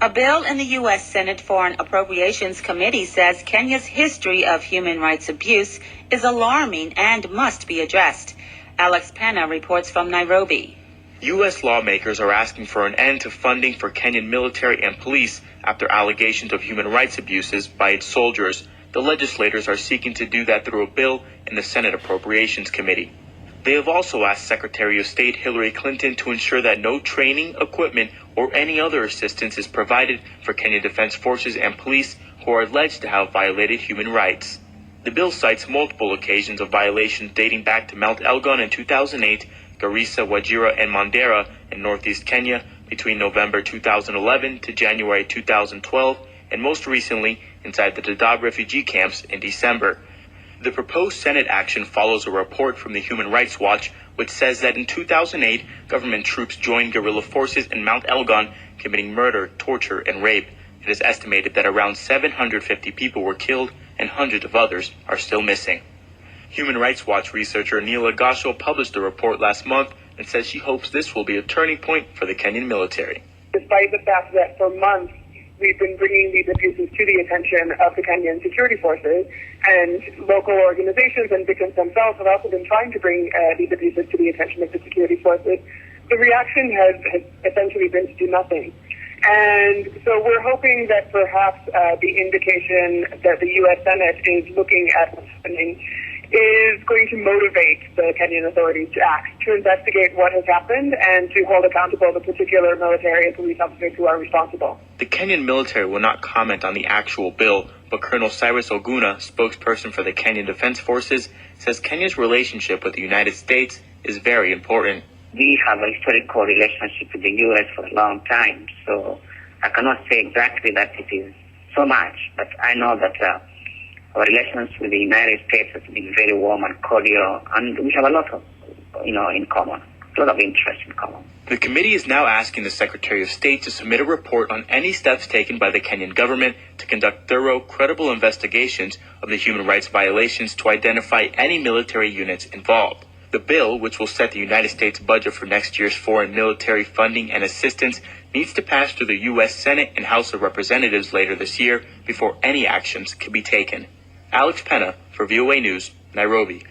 A bill in the U.S. Senate Foreign Appropriations Committee says Kenya's history of human rights abuse is alarming and must be addressed. Alex Pena reports from Nairobi. U.S. lawmakers are asking for an end to funding for Kenyan military and police after allegations of human rights abuses by its soldiers. The legislators are seeking to do that through a bill in the Senate Appropriations Committee. They have also asked Secretary of State Hillary Clinton to ensure that no training, equipment, or any other assistance is provided for Kenyan Defense Forces and police who are alleged to have violated human rights. The bill cites multiple occasions of violations dating back to Mount Elgon in 2008, Garissa, Wajir, and Mandera in northeast Kenya between November 2011 to January 2012, and most recently inside the Dadaab refugee camps in December. The proposed Senate action follows a report from the Human Rights Watch, which says that in 2008, government troops joined guerrilla forces in Mount Elgon, committing murder, torture, and rape. It is estimated that around 750 people were killed and hundreds of others are still missing. Human Rights Watch researcher Neela Gasho published the report last month and says she hopes this will be a turning point for the Kenyan military. Despite the fact that for months we've been bringing these abuses to the attention of the Kenyan security forces, and local organizations and victims themselves have also been trying to bring these abuses to the attention of the security forces, the reaction has essentially been to do nothing. And so we're hoping that perhaps the indication that the U.S. Senate is looking at what's happening is going to motivate the Kenyan authorities to act, to investigate what has happened, and to hold accountable the particular military and police officers who are responsible. The Kenyan military will not comment on the actual bill, but Colonel Cyrus Oguna, spokesperson for the Kenyan Defense Forces, says Kenya's relationship with the United States is very important. We have a historical relationship with the U.S. for a long time, so I cannot say exactly that it is so much, but I know that our relations with the United States has been very warm and cordial, and we have a lot of, in common, a lot of interest in common. The committee is now asking the Secretary of State to submit a report on any steps taken by the Kenyan government to conduct thorough, credible investigations of the human rights violations to identify any military units involved. The bill, which will set the United States budget for next year's foreign military funding and assistance, needs to pass through the U.S. Senate and House of Representatives later this year before any actions can be taken. Alex Pena for VOA News, Nairobi.